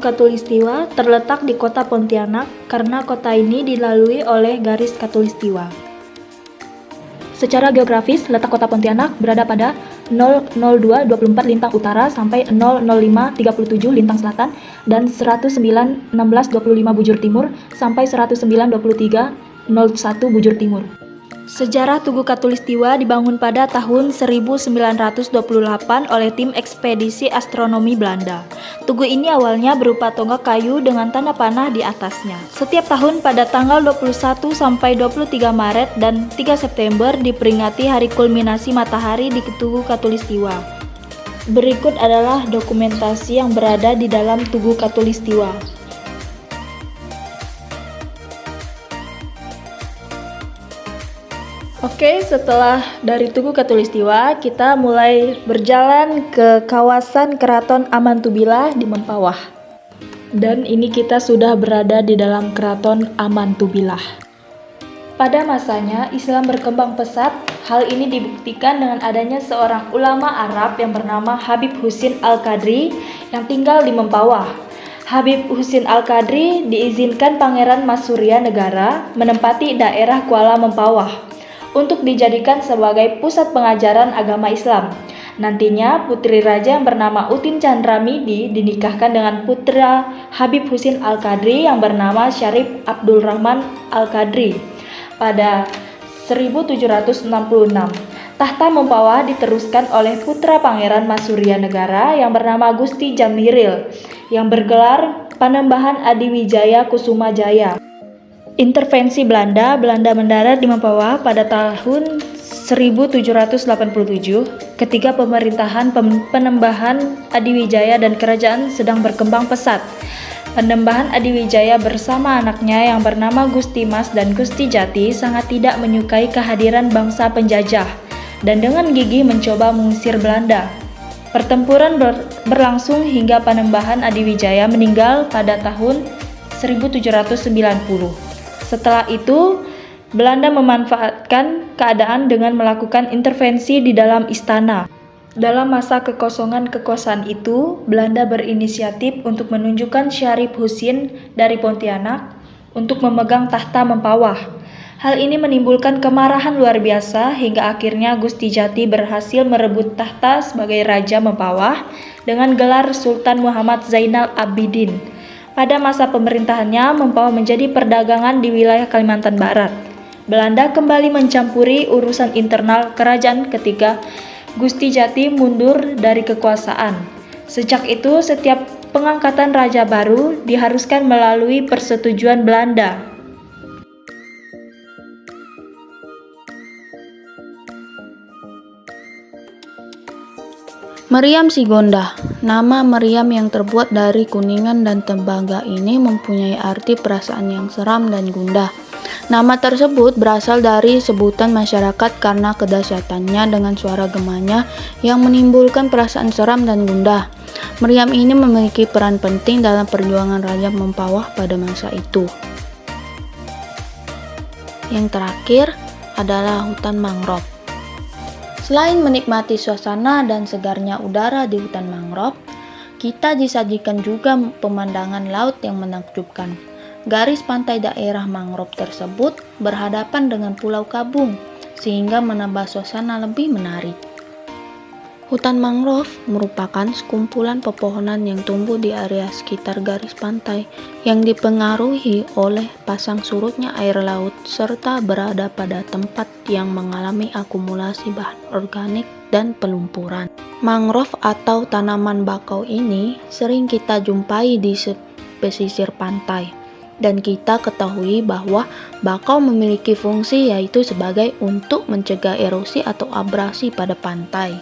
Katulistiwa terletak di kota Pontianak karena kota ini dilalui oleh garis Katulistiwa. Secara geografis, letak kota Pontianak berada pada 00224 lintang utara sampai 00537 lintang selatan dan 1091625 bujur timur sampai 1092301 bujur timur. Sejarah Tugu Katulistiwa dibangun pada tahun 1928 oleh tim ekspedisi astronomi Belanda. Tugu ini awalnya berupa tonggak kayu dengan tanda panah di atasnya. Setiap tahun pada tanggal 21 sampai 23 Maret dan 3 September diperingati hari kulminasi matahari di Tugu Katulistiwa. Berikut adalah dokumentasi yang berada di dalam Tugu Katulistiwa. Oke, setelah dari Tugu Katulistiwa, kita mulai berjalan ke kawasan Keraton Amantubilah di Mempawah. Dan ini kita sudah berada di dalam Keraton Amantubilah. Pada masanya, Islam berkembang pesat. Hal ini dibuktikan dengan adanya seorang ulama Arab yang bernama Habib Husin Al-Qadri yang tinggal di Mempawah. Habib Husin Al-Qadri diizinkan Pangeran Masurya Negara menempati daerah Kuala Mempawah untuk dijadikan sebagai pusat pengajaran agama Islam. Nantinya putri raja yang bernama Utin Chandramidi dinikahkan dengan putra Habib Husin Al-Qadri yang bernama Syarif Abdul Rahman Al-Qadri pada 1766. Tahta Mempawah diteruskan oleh putra Pangeran Masurya Negara yang bernama Gusti Jamiril yang bergelar Panembahan Adiwijaya Kusuma Jaya. Intervensi Belanda mendarat di Mempawah pada tahun 1787 ketika pemerintahan Panembahan Adiwijaya dan kerajaan sedang berkembang pesat. Panembahan Adiwijaya bersama anaknya yang bernama Gusti Mas dan Gusti Jati sangat tidak menyukai kehadiran bangsa penjajah dan dengan gigih mencoba mengusir Belanda. Pertempuran berlangsung hingga Panembahan Adiwijaya meninggal pada tahun 1790. Setelah itu, Belanda memanfaatkan keadaan dengan melakukan intervensi di dalam istana. Dalam masa kekosongan kekuasaan itu, Belanda berinisiatif untuk menunjukkan Syarif Husin dari Pontianak untuk memegang tahta Mempawah. Hal ini menimbulkan kemarahan luar biasa hingga akhirnya Gusti Jati berhasil merebut tahta sebagai Raja Mempawah dengan gelar Sultan Muhammad Zainal Abidin. Pada masa pemerintahannya, Mempawah menjadi perdagangan di wilayah Kalimantan Barat. Belanda kembali mencampuri urusan internal kerajaan ketika Gusti Jati mundur dari kekuasaan. Sejak itu, setiap pengangkatan raja baru diharuskan melalui persetujuan Belanda. Meriam Sigonda. Nama meriam yang terbuat dari kuningan dan tembaga ini mempunyai arti perasaan yang seram dan gundah. Nama tersebut berasal dari sebutan masyarakat karena kedahsyatannya dengan suara gemanya yang menimbulkan perasaan seram dan gundah. Meriam ini memiliki peran penting dalam perjuangan Raja Mempawah pada masa itu. Yang terakhir adalah hutan mangrove. Selain menikmati suasana dan segarnya udara di hutan mangrove, kita disajikan juga pemandangan laut yang menakjubkan. Garis pantai daerah mangrove tersebut berhadapan dengan Pulau Kabung, sehingga menambah suasana lebih menarik. Hutan mangrove merupakan sekumpulan pepohonan yang tumbuh di area sekitar garis pantai yang dipengaruhi oleh pasang surutnya air laut serta berada pada tempat yang mengalami akumulasi bahan organik dan pelumpuran. Mangrove atau tanaman bakau ini sering kita jumpai di pesisir pantai dan kita ketahui bahwa bakau memiliki fungsi yaitu sebagai untuk mencegah erosi atau abrasi pada pantai.